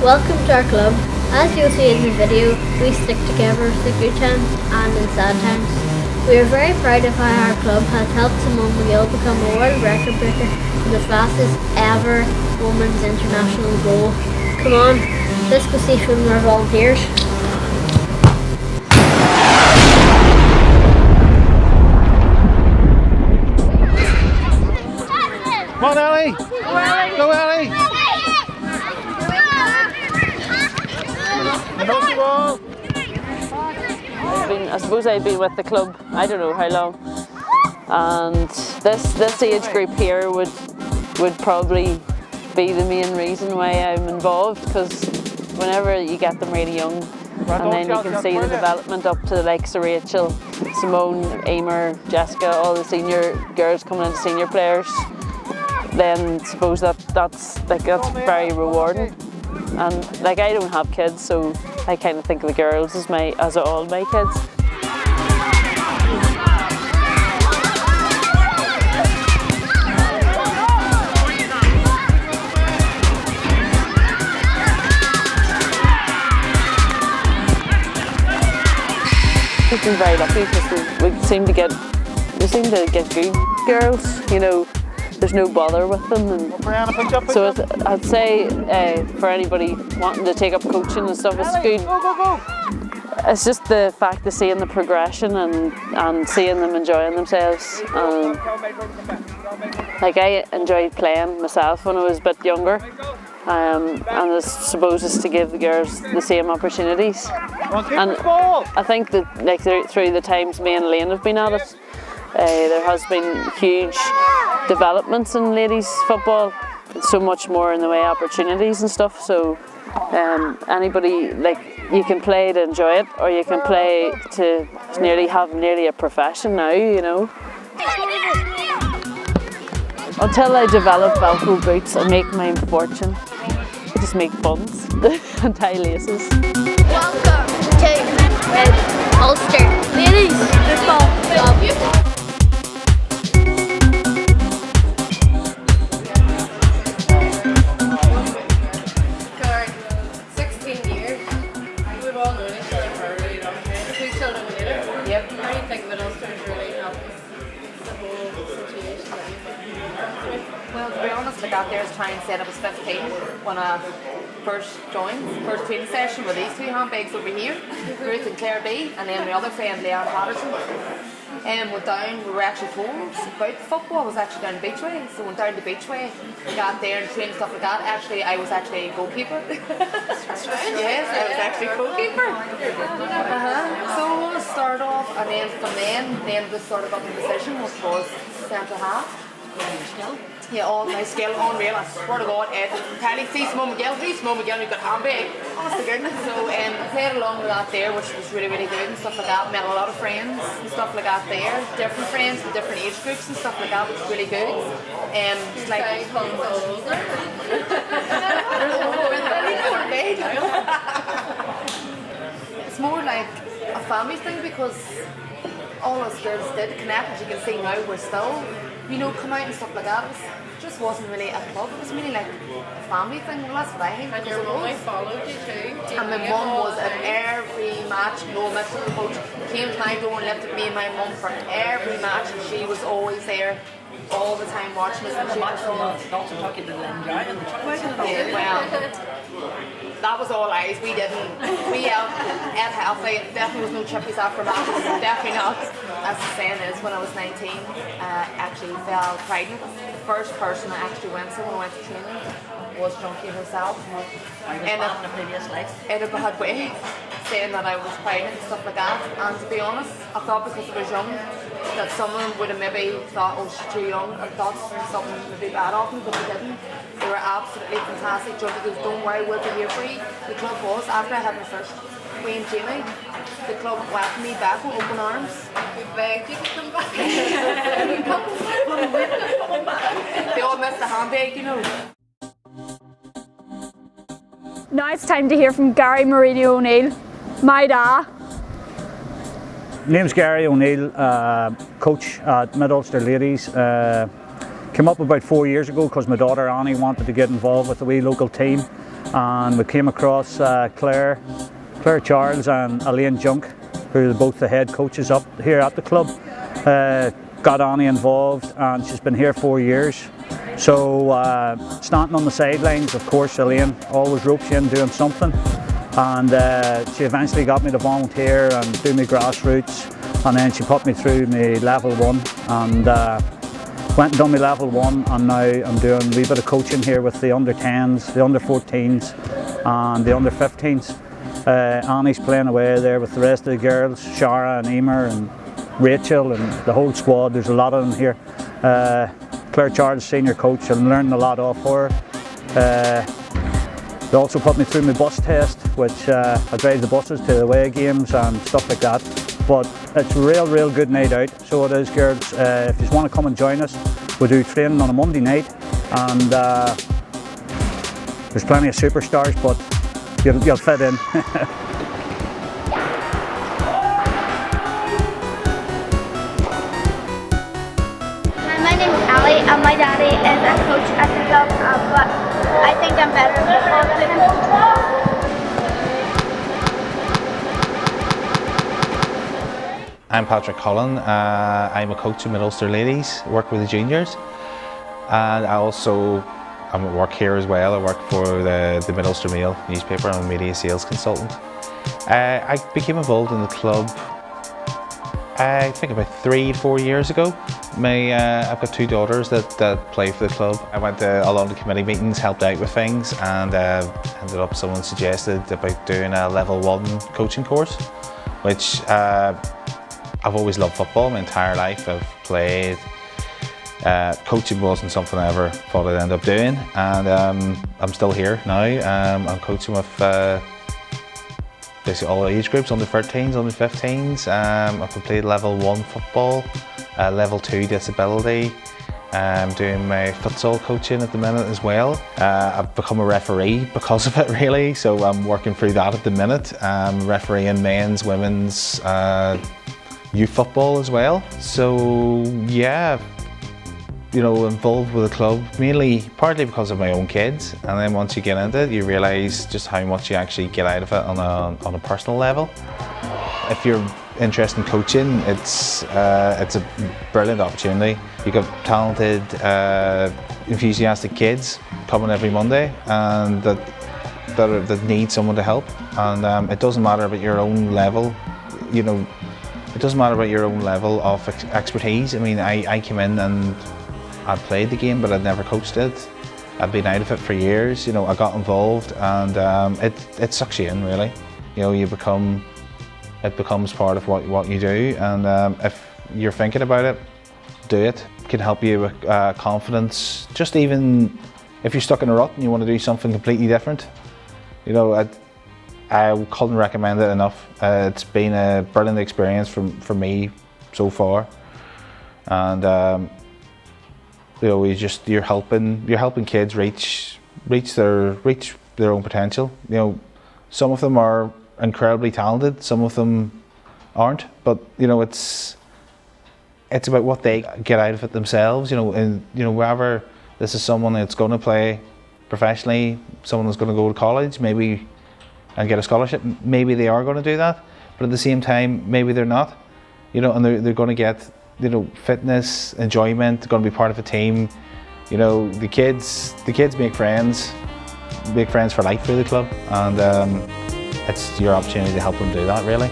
Welcome to our club. As you'll see in the video, we stick together through good times and in sad times. We are very proud of how our club has helped Simone McGill become a world record breaker for the fastest ever women's international goal. Come on, let's go see some of our volunteers. Come on, Ellie! Go, Ellie! I suppose I've been with the club, I don't know how long, and this age group here would probably be the main reason why I'm involved, because whenever you get them really young and then you can see the development up to the likes of Rachel, Simone, Emer, Jessica, all the senior girls coming into senior players, then I suppose that's very rewarding. And like, I don't have kids, so I kind of think of the girls as all my kids. We've been very lucky because we seem to get good girls, you know. There's no bother with them, and so I'd say for anybody wanting to take up coaching and stuff, it's good. It's just the fact of seeing the progression and seeing them enjoying themselves. Like, I enjoyed playing myself when I was a bit younger, and I suppose it's to give the girls the same opportunities. And I think that, like, through the times me and Elaine have been at it, there has been huge developments in ladies football. It's so much more in the way of opportunities and stuff, so anybody, like, you can play to enjoy it, or you can play to have nearly a profession now, you know. Until I develop Velcro boots and make my fortune, I just make buns and tie laces. Welcome to Ulster Ladies Football Club. Yep. How do you think that Ulster's really helped the whole situation that you've been? Well, to be honest, like, that there is trying to set up as 15 when I first joined, first training session with these two handbags over here, Ruth and Claire B, and then my other friend Leanne Patterson. We were actually told about football. Was actually down the Beachway, so went down the Beachway, got there and trained stuff like that. Actually, I was actually a goalkeeper. Yes, I was actually a goalkeeper. So started off, and then from then we sort of got the position, which was centre half. Yeah, all my skill, unreal. I swear to God, Kelly, see Simone McGill, who's Simone McGill, you've got handbag. Honest to goodness. So I played along with that there, which was really, really good and stuff like that. Met a lot of friends and stuff like that there. Different friends with different age groups and stuff like that, which was really good. It's like it's more like a family thing, because all us girls did connect. As you can see now, we're still, you know, come out and stuff like that. It just wasn't really a club, it was really like a family thing. Well, that's what I think. And your mum followed you too? And my mum was at every match, no matter the coach came to my door and lifted me and my mum for every match, and she was always there all the time watching us. Well, that was all lies. We ate healthy. Definitely was no chippies after matches. Definitely not. As the saying is, when I was 19, actually fell pregnant. The first person I actually went to when I went to training was Junkie herself. In a bad way, saying that I was pregnant and stuff like that. And to be honest, I thought because I was young that someone would have maybe thought, oh, she's too young, and thought something would be bad of me, but they didn't. They were absolutely fantastic. Junkie goes, don't worry, we'll be here for you. The club was, after I had my first Wayne Jamie, the club welcomed me back with open arms. We begged you to come back. They all missed the handbag, you know. Now it's time to hear from Gary Murray O'Neill, my dad. Name's Gary O'Neill, coach at MUL Ulster Ladies. Came up about 4 years ago because my daughter Annie wanted to get involved with the wee local team. and we came across Claire Charles and Elaine Junk, who are both the head coaches up here at the club. Got Annie involved, and she's been here 4 years. So standing on the sidelines, of course, Elaine always ropes you in doing something, and she eventually got me to volunteer and do my grassroots, and then she put me through my level 1, and went and done my level 1, and now I'm doing a wee bit of coaching here with the under 10s, the under 14s and the under 15s. Annie's playing away there with the rest of the girls, Shara and Emer and Rachel and the whole squad. There's a lot of them here. Claire Charles, senior coach, I'm learning a lot off her. They also put me through my bus test, which I drive the buses to the away games and stuff like that. But it's a real good night out, so it is, girls. If you want to come and join us, we do training on a Monday night, and there's plenty of superstars, but you'll fit in. My name is Ali, and my daddy is a coach at the club, but I think I'm better at football than him. I'm Patrick Cullen. I'm a coach in Ulster ladies, work with the juniors, and I'm at work here as well. I work for the Ulster Mail newspaper. I'm a media sales consultant. I became involved in the club I think about 3-4 years ago. I've got 2 daughters that play for the club. I went to along the committee meetings, helped out with things, and ended up someone suggested about doing a level 1 coaching course, which I've always loved football my entire life. I've played. Coaching wasn't something I ever thought I'd end up doing, and I'm still here now. I'm coaching with basically all age groups, under 13s, under 15s. I've completed level 1 football, level 2 disability. I'm doing my futsal coaching at the minute as well. I've become a referee because of it, really, so I'm working through that at the minute. I'm refereeing men's, women's, youth football as well. So yeah, involved with the club, partly because of my own kids, and then once you get into it, you realise just how much you actually get out of it on a personal level. If you're interested in coaching, it's a brilliant opportunity. You've got talented, enthusiastic kids coming every Monday, and that need someone to help. And it doesn't matter about your own level, it doesn't matter about your own level of expertise. I mean, I came in and I played the game, but I'd never coached it. I'd been out of it for years. I got involved, and it sucks you in, really. It becomes part of what you do, and if you're thinking about it, do it. It can help you with confidence. Just even if you're stuck in a rut and you want to do something completely different, I couldn't recommend it enough. It's been a brilliant experience for me so far, and you're helping kids reach their own potential. Some of them are incredibly talented, some of them aren't, but it's about what they get out of it themselves. Whether this is someone that's going to play professionally, someone that's going to go to college, maybe, and get a scholarship, maybe they are going to do that, but at the same time, maybe they're not. And they're going to get fitness, enjoyment, they're going to be part of a team. The kids make friends for life through the club, and it's your opportunity to help them do that, really.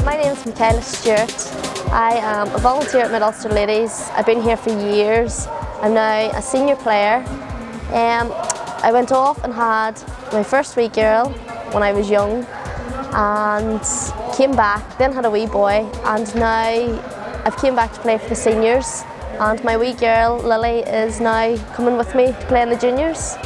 My name is tirelessly. I am a volunteer at Ulster Ladies. I've been here for years. I'm now a senior player. I went off and had my first wee girl when I was young, and came back, then had a wee boy, and now I've came back to play for the seniors, and my wee girl Lily is now coming with me to play in the juniors.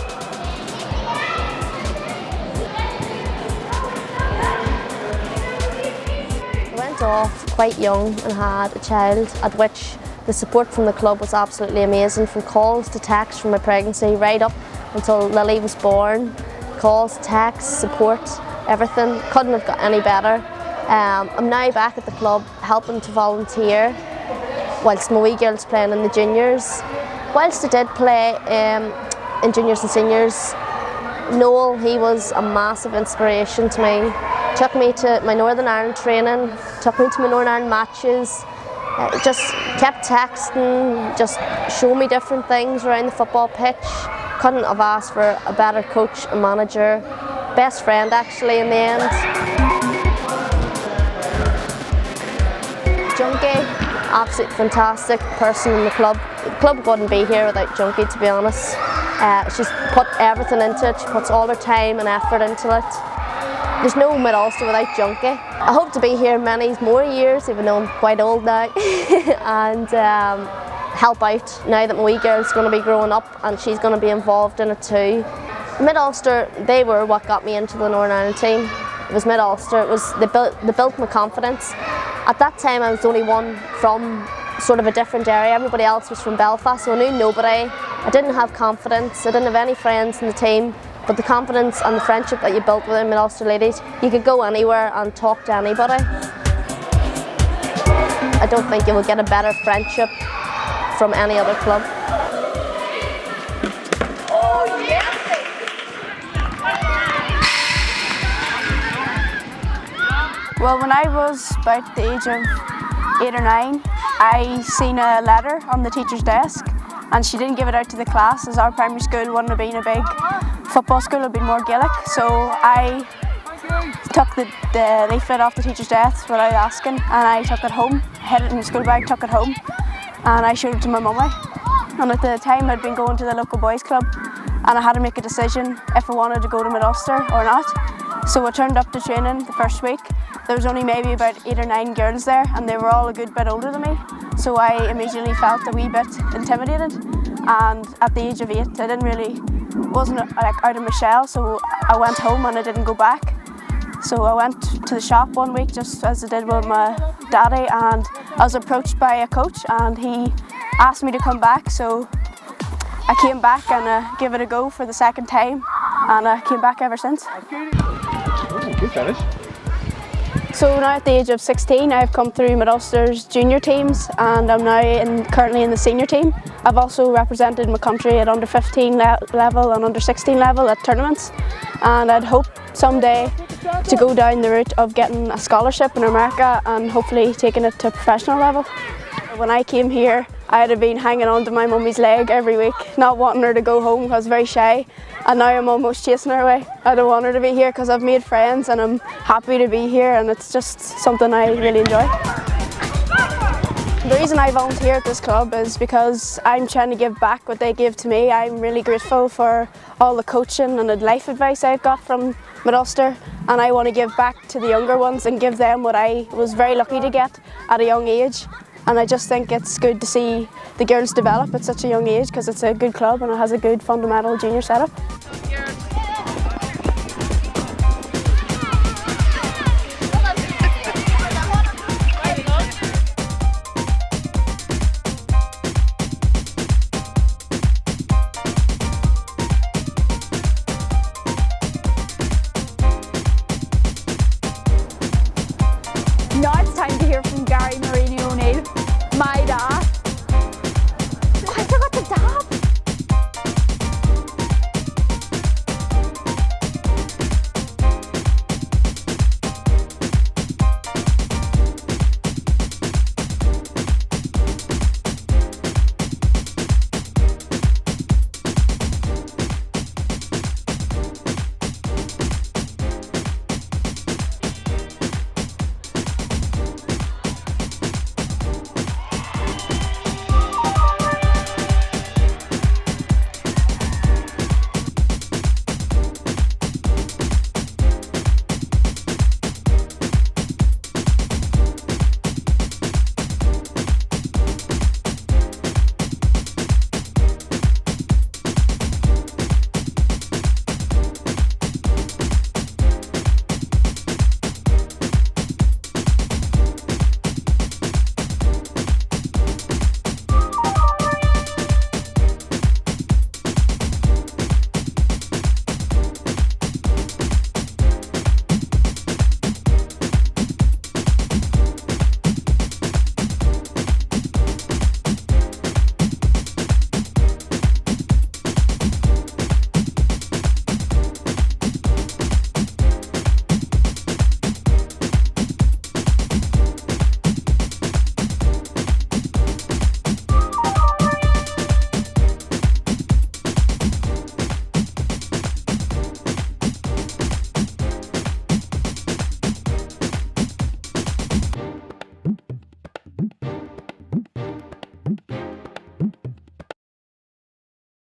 I went off quite young and had a child, at which The support from the club was absolutely amazing, from calls to texts from my pregnancy right up until Lily was born. Calls, texts, support, everything. Couldn't have got any better. I'm now back at the club helping to volunteer whilst my wee girl's playing in the juniors. Whilst I did play in juniors and seniors, Noel, he was a massive inspiration to me. Took me to my Northern Ireland training, took me to my Northern Ireland matches, just kept texting, just showed me different things around the football pitch. Couldn't have asked for a better coach and manager. Best friend actually in the end. Junkie, absolutely fantastic person in the club. The club wouldn't be here without Junkie, to be honest. She's put everything into it, she puts all her time and effort into it. There's no MUL-Ulster without Junkie. I hope to be here many more years, even though I'm quite old now, and help out now that my wee girl's going to be growing up and she's going to be involved in it too. MUL-Ulster, they were what got me into the Northern Ireland team. It was MUL-Ulster, they built my confidence. At that time I was the only one from sort of a different area. Everybody else was from Belfast, so I knew nobody. I didn't have confidence, I didn't have any friends in the team, but the confidence and the friendship that you built within MUL-Ulster ladies, you could go anywhere and talk to anybody. I don't think you will get a better friendship from any other club. Well, when I was about the age of 8 or 9, I seen a letter on the teacher's desk, and she didn't give it out to the class, as our primary school wouldn't have been a big football school, it would be more Gaelic. So I took the leaflet off the teacher's desk without asking, and I took it home, hid it in the school bag, took it home, and I showed it to my mummy. And at the time I'd been going to the local boys club, and I had to make a decision if I wanted to go to MUL-Ulster or not. So I turned up to training the first week. There was only maybe about 8 or 9 girls there, and they were all a good bit older than me. So I immediately felt a wee bit intimidated. And at the age of 8, I wasn't like out of my shell. So I went home and I didn't go back. So I went to the shop one week, just as I did with my daddy, and I was approached by a coach, and he asked me to come back. So I came back and gave it a go for the second time, and I came back ever since. Good finish. So now at the age of 16, I've come through MUL-Ulster's junior teams, and I'm now currently in the senior team. I've also represented my country at under 15 level and under 16 level at tournaments, and I'd hope someday to go down the route of getting a scholarship in America and hopefully taking it to professional level. When I came here, I'd have been hanging on to my mummy's leg every week, not wanting her to go home because I was very shy, and now I'm almost chasing her away. I don't want her to be here because I've made friends and I'm happy to be here, and it's just something I really enjoy. The reason I volunteer at this club is because I'm trying to give back what they gave to me. I'm really grateful for all the coaching and the life advice I've got from MUL-Ulster, and I want to give back to the younger ones and give them what I was very lucky to get at a young age. And I just think it's good to see the girls develop at such a young age, because it's a good club and it has a good fundamental junior setup. Now it's time to hear from Gary Marini O'Neill, my dad. Oh, I forgot the dab.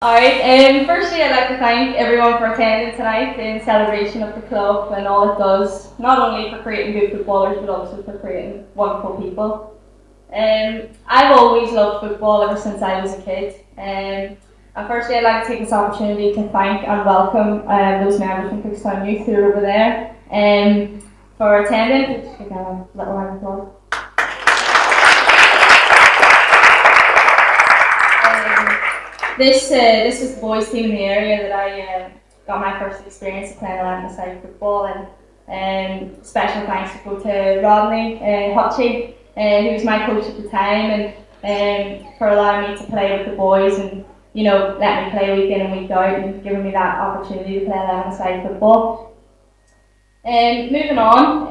Alright, firstly I'd like to thank everyone for attending tonight in celebration of the club and all it does, not only for creating good footballers but also for creating wonderful people. I've always loved football ever since I was a kid. And firstly I'd like to take this opportunity to thank and welcome those members from Cookstown Youth who are over there for attending. Just give them a little round of applause. This was the boys team in the area that I got my first experience of playing 11-a-side football, and special thanks to go to Rodney Hutchie, who was my coach at the time, and for allowing me to play with the boys and let me play week in and week out and giving me that opportunity to play 11-a-side football. Moving on,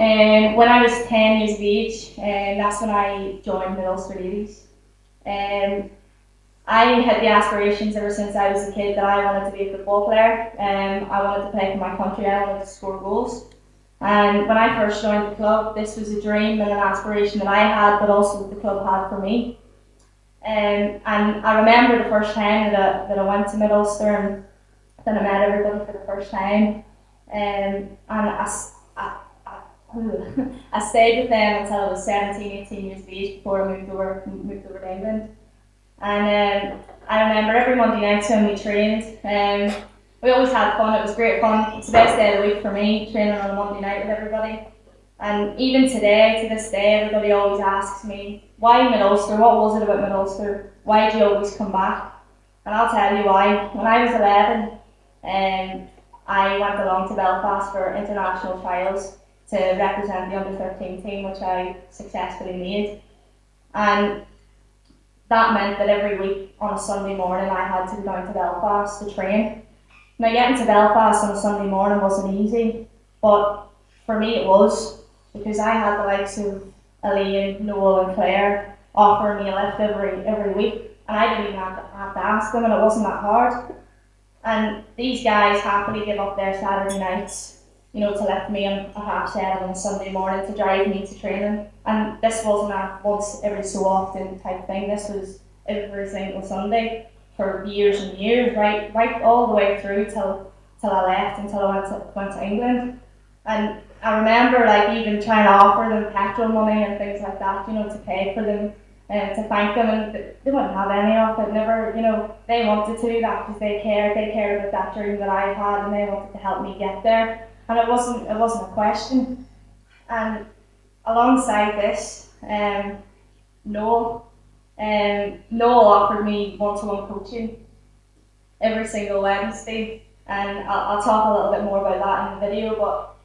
when I was 10 years of age, that's when I joined the Ulster Ladies. I had the aspirations ever since I was a kid that I wanted to be a football player. I wanted to play for my country, I wanted to score goals. And when I first joined the club, this was a dream and an aspiration that I had, but also that the club had for me. And I remember the first time that I went to MUL Ulster and then I met everybody for the first time. And I stayed with them until I was 17, 18 years of age before I moved over to England. And I remember every Monday night when we trained, we always had fun. It was great fun. It's the best day of the week for me, training on a Monday night with everybody. And even today, to this day, everybody always asks me, why MUL Ulster? What was it about MUL Ulster? Why do you always come back? And I'll tell you why. When I was 11, I went along to Belfast for international trials to represent the under-13 team, which I successfully made. And that meant that every week on a Sunday morning I had to go down to Belfast to train. Now getting to Belfast on a Sunday morning wasn't easy, but for me it was, because I had the likes of Elaine, Noel and Claire offering me a lift every week, and I didn't even have to ask them, and it wasn't that hard. And these guys happily give up their Saturday nights, to lift me on a half set on a Sunday morning to drive me to training. And this wasn't a once every so often type thing. This was every single Sunday for years and years, right all the way through till I left, until I went to England. And I remember even trying to offer them petrol money and things like that, to pay for them and to thank them, and they wouldn't have any of it. Never, they wanted to do that because they cared about that dream that I had, and they wanted to help me get there. And it wasn't a question. And alongside this, Noel offered me one-to-one coaching every single Wednesday, and I'll talk a little bit more about that in the video. But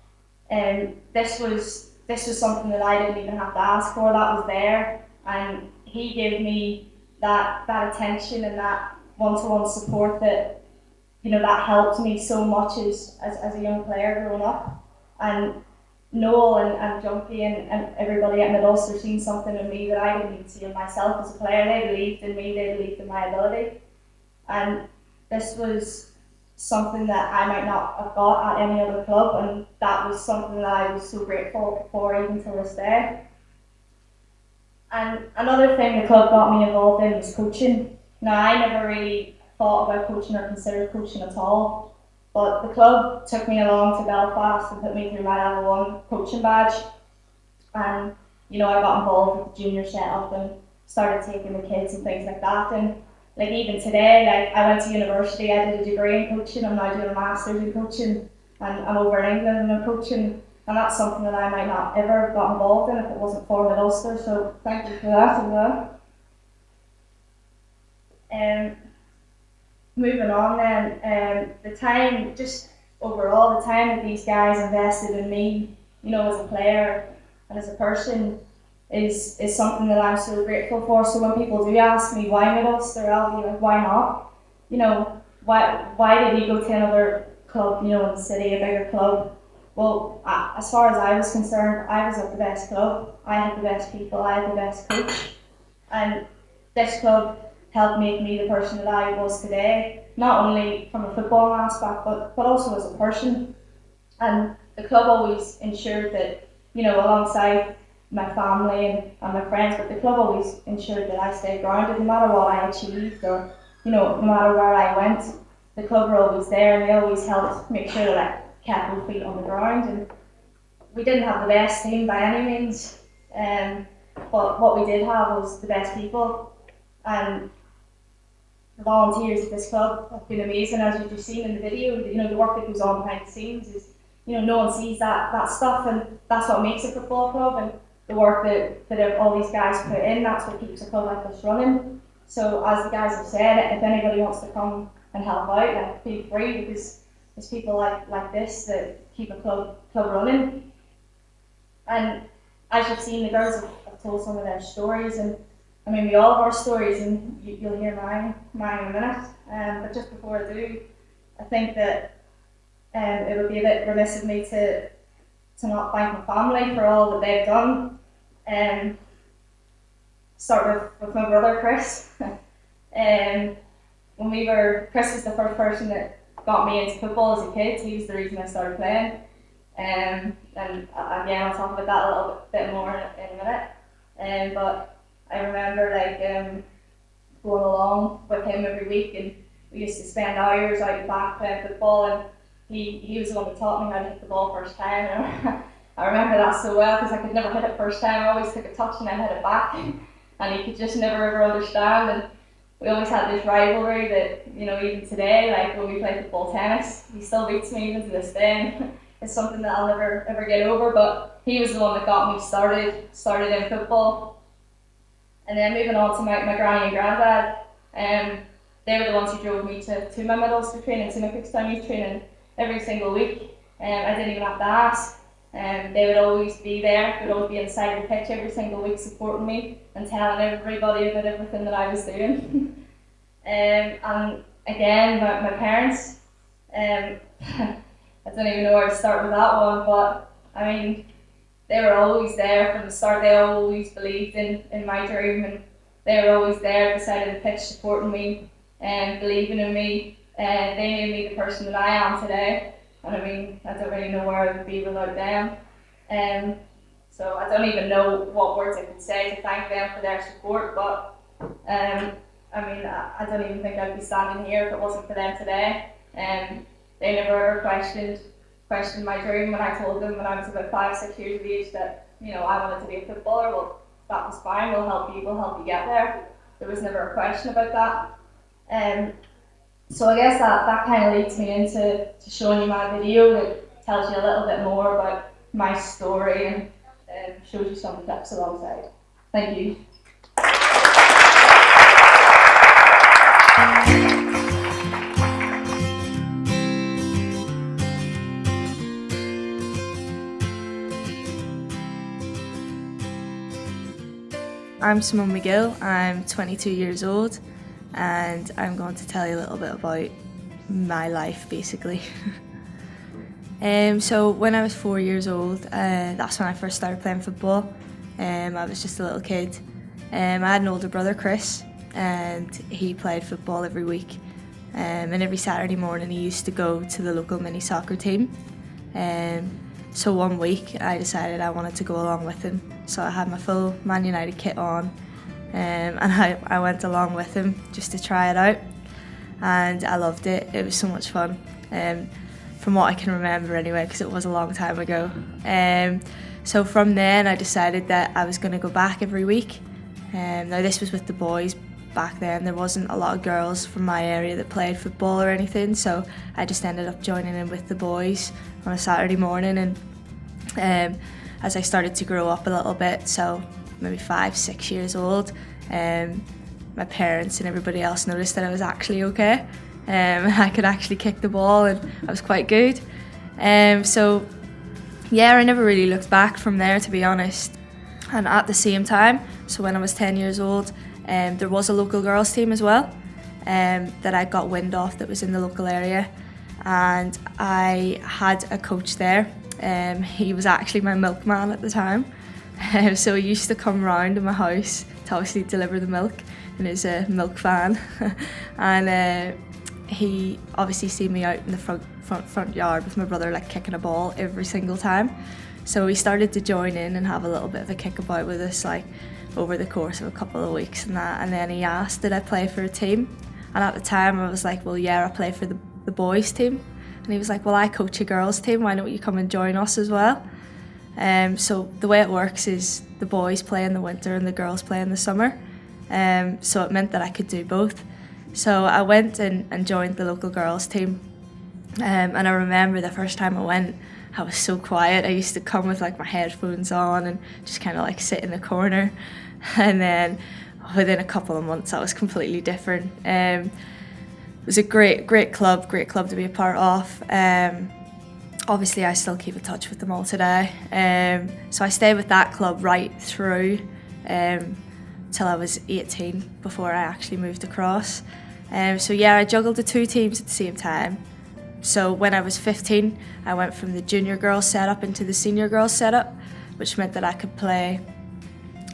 this was something that I didn't even have to ask for. That was there, and he gave me that attention and that one-to-one support that that helped me so much as a young player growing up. And Noel and Junkie and everybody at MUL Ulster seen something in me that I didn't even see in myself as a player. They believed in me, they believed in my ability. And this was something that I might not have got at any other club, and that was something that I was so grateful for even to this day. And another thing the club got me involved in was coaching. Now, I never really thought about coaching or considered coaching at all, but the club took me along to Belfast and put me through my level 1 coaching badge, and I got involved with the junior setup and started taking the kids and things like that. And even today, I went to university, I did a degree in coaching, I'm now doing a master's in coaching, and I'm over in England and I'm coaching, and that's something that I might not ever have got involved in if it wasn't for MUL Ulster, so thank you for that as well. Moving on then, the time that these guys invested in me, as a player and as a person, is something that I'm so grateful for. So when people do ask me why MUL Ulster, I'll be like, why not? Why did you go to another club, in the city, a bigger club? Well, as far as I was concerned, I was at the best club. I had the best people, I had the best coach, and this club helped make me the person that I was today, not only from a football aspect, but also as a person. And the club always ensured that, alongside my family and my friends, but the club always ensured that I stayed grounded no matter what I achieved or no matter where I went, the club were always there, and they always helped make sure that I kept both feet on the ground. And we didn't have the best team by any means, but what we did have was the best people, and the volunteers at this club have been amazing, as you've just seen in the video. The work that goes on behind the scenes is, no one sees that stuff, and that's what makes a football club, and the work that all these guys put in, that's what keeps a club like this running. So as the guys have said, if anybody wants to come and help out, feel free, because there's people like this that keep a club running. And as you've seen, the girls have told some of their stories, and I mean, we all have our stories, and you'll hear mine in a minute. But just before I do, I think that it would be a bit remiss of me to not thank my family for all that they've done. Start with my brother Chris. Chris was the first person that got me into football as a kid. He was the reason I started playing. And again, I'll talk about that a little bit more in a minute. But I remember going along with him every week, and we used to spend hours out and back playing football, and he was the one that taught me how to hit the ball first time. And I remember that so well, because I could never hit it first time. I always took a touch and then hit it back, and he could just never ever understand. And we always had this rivalry that, even today, like when we play football tennis, he still beats me even to this day. And it's something that I'll never ever get over, but he was the one that got me started in football. And then moving on to my granny and granddad, they were the ones who drove me to my mid-Ulster training, to my Cookstown youth training every single week. I didn't even have to ask. They would always be there, they would always be inside the pitch every single week supporting me and telling everybody about everything that I was doing. And again, my parents, I don't even know where to start with that one, but I mean, they were always there from the start. They always believed in my dream, and they were always there at the side of the pitch supporting me and believing in me. They made me the person that I am today. And I mean, I don't really know where I would be without them. So I don't even know what words I could say to thank them for their support, but I mean, I don't even think I'd be standing here if it wasn't for them today. They never ever questioned my dream when I told them when I was about 5-6 years of age that, I wanted to be a footballer. Well, that was fine, we'll help you get there. There was never a question about that. So I guess that kind of leads me into showing you my video that tells you a little bit more about my story and shows you some clips alongside. Thank you. I'm Simone McGill, I'm 22 years old, and I'm going to tell you a little bit about my life basically. So when I was 4 years old, that's when I first started playing football. I was just a little kid. I had an older brother, Chris, and he played football every week. And every Saturday morning he used to go to the local mini soccer team. So one week I decided I wanted to go along with him. So I had my full Man United kit on, and I went along with him just to try it out. And I loved it. It was so much fun. From what I can remember anyway, because it was a long time ago. So from then I decided that I was going to go back every week. Now this was with the boys. Back then there wasn't a lot of girls from my area that played football or anything, so I just ended up joining in with the boys on a Saturday morning. And as I started to grow up a little bit, so maybe 5-6 years old, my parents and everybody else noticed that I was actually okay. I could actually kick the ball and I was quite good. So yeah, I never really looked back from there, to be honest. And at the same time, so when I was 10 years old, there was a local girls team as well that I got wind of that was in the local area, and I had a coach there. He was actually my milkman at the time, so he used to come round to my house to obviously deliver the milk in his milk van. And he obviously seen me out in the front yard with my brother, like kicking a ball every single time. So he started to join in and have a little bit of a kickabout with us, like over the course of a couple of weeks and that. And then he asked, did I play for a team? And at the time I was like, well, yeah, I play for the boys team. And he was like, well, I coach a girls team, why don't you come and join us as well? So the way it works is the boys play in the winter and the girls play in the summer. So it meant that I could do both. So I went and joined the local girls team. And I remember the first time I went, I was so quiet. I used to come with like my headphones on and just kind of like sit in the corner. And then within a couple of months, I was completely different. It was a great club to be a part of. Obviously, I still keep in touch with them all today. So I stayed with that club right through till I was 18 before I actually moved across. So yeah, I juggled the two teams at the same time. So when I was 15, I went from the junior girls setup into the senior girls setup, which meant that I could play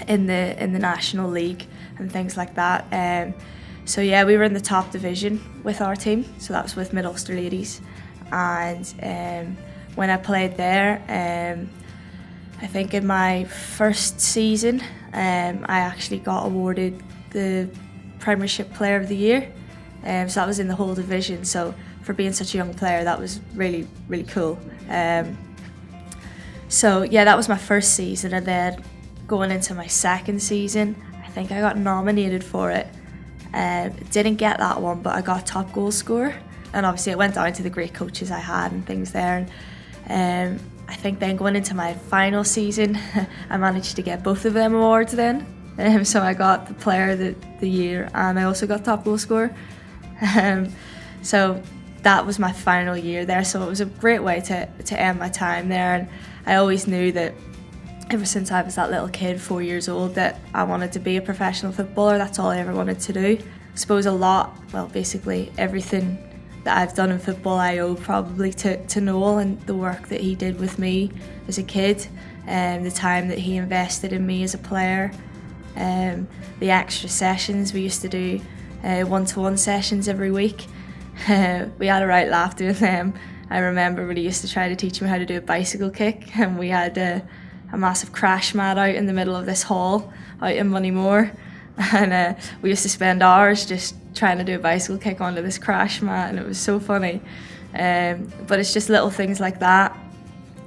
in the National League and things like that. So yeah, we were in the top division with our team, so that was with Mid Ulster Ladies. And when I played there, I think in my first season, I actually got awarded the Premiership Player of the Year. So that was in the whole division. So for being such a young player, that was really, really cool. So yeah, that was my first season, and then going into my second season, I think I got nominated for it. Didn't get that one, but I got top goal scorer. And obviously it went down to the great coaches I had and things there. And I think then going into my final season, I managed to get both of them awards then. So I got the Player of the Year, and I also got top goal scorer. So that was my final year there, so it was a great way to end my time there. And I always knew that ever since I was that little kid, 4 years old, that I wanted to be a professional footballer. That's all I ever wanted to do. I suppose basically everything that I've done in football I owe probably to Noel and the work that he did with me as a kid, and the time that he invested in me as a player, the extra sessions. We used to do one-to-one sessions every week. We had a right laugh doing them. I remember when he used to try to teach me how to do a bicycle kick, and we had a massive crash mat out in the middle of this hall out in Moneymore, and we used to spend hours just trying to do a bicycle kick onto this crash mat, and it was so funny. But it's just little things like that,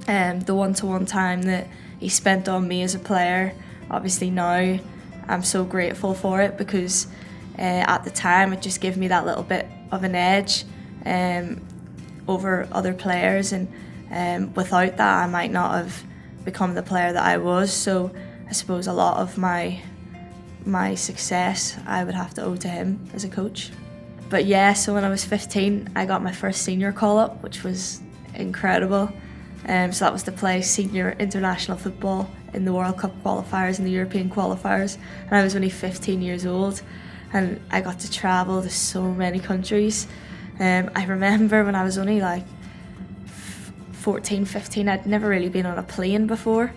the one-to-one time that he spent on me as a player. Obviously now I'm so grateful for it, because at the time it just gave me that little bit of an edge over other players, and without that I might not have become the player that I was. So I suppose a lot of my success I would have to owe to him as a coach. But yeah, so when I was 15 I got my first senior call-up, which was incredible. So that was to play senior international football in the World Cup qualifiers and the European qualifiers, and I was only 15 years old, and I got to travel to so many countries. I remember when I was only like 14, 15, I'd never really been on a plane before.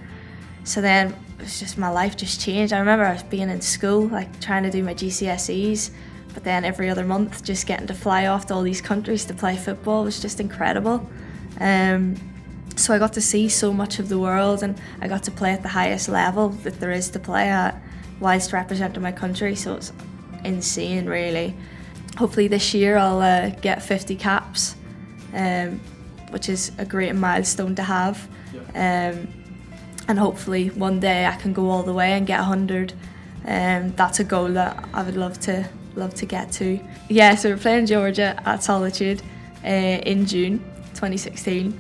So then it was just, my life just changed. I remember I was being in school, like trying to do my GCSEs, but then every other month just getting to fly off to all these countries to play football was just incredible. So I got to see so much of the world, and I got to play at the highest level that there is to play at whilst representing my country, so it's insane really. Hopefully this year I'll get 50 caps, which is a great milestone to have. And hopefully one day I can go all the way and get 100. That's a goal that I would love to get to. Yeah, so we're playing Georgia at Solitude in June 2016.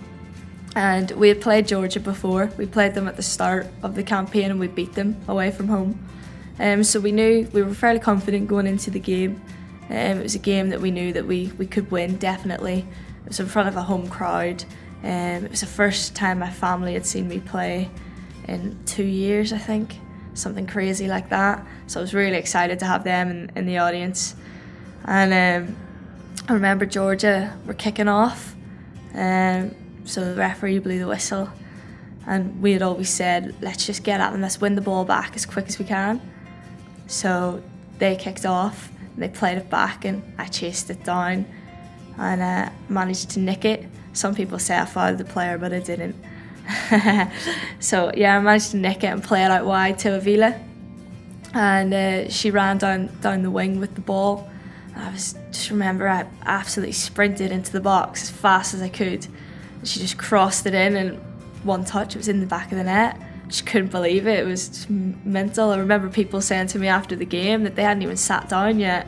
And we had played Georgia before. We played them at the start of the campaign and we beat them away from home. So we knew, we were fairly confident going into the game. It was a game that we knew that we could win, definitely. It was in front of a home crowd. It was the first time my family had seen me play in 2 years, I think. Something crazy like that. So I was really excited to have them in the audience. And I remember Georgia were kicking off. So the referee blew the whistle, and we had always said, let's just get at them, let's win the ball back as quick as we can. So they kicked off, and they played it back, and I chased it down and managed to nick it. Some people say I fouled the player, but I didn't. So yeah, I managed to nick it and play it out wide to Avila, and she ran down the wing with the ball, I just remember I absolutely sprinted into the box as fast as I could. She just crossed it in one touch, it was in the back of the net. Just couldn't believe it. It was just mental. I remember people saying to me after the game that they hadn't even sat down yet,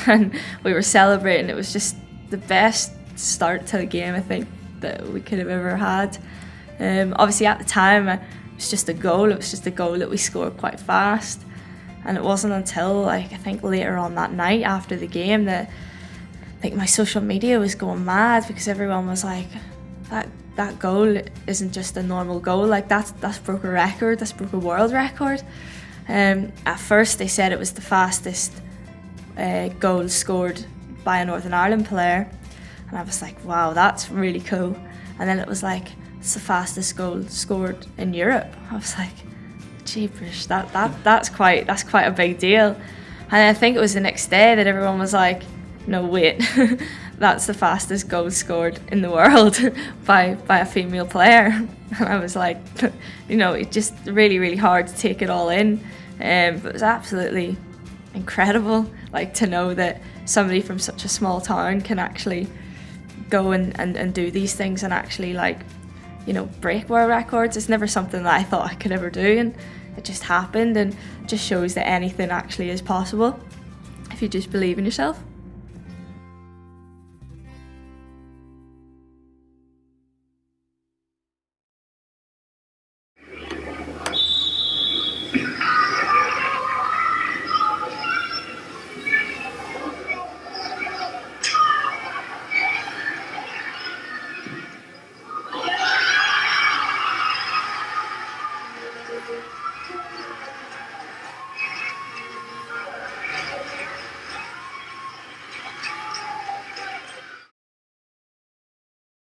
and we were celebrating. It was just the best start to the game I think that we could have ever had. Obviously at the time it was just a goal. It was just a goal that we scored quite fast, and it wasn't until like I think later on that night after the game that I think my social media was going mad, because everyone was like, that goal isn't just a normal goal, like that's broke a record, that's broke a world record. At first they said it was the fastest goal scored by a Northern Ireland player, and I was like, wow, that's really cool. And then it was like, it's the fastest goal scored in Europe. I was like, jeepers, that's quite a big deal. And I think it was the next day that everyone was like, no wait, that's the fastest goal scored in the world by a female player. And I was like, you know, it's just really, really hard to take it all in. But it was absolutely incredible, like, to know that somebody from such a small town can actually go and do these things and actually, like, you know, break world records. It's never something that I thought I could ever do, and it just happened, and it just shows that anything actually is possible if you just believe in yourself.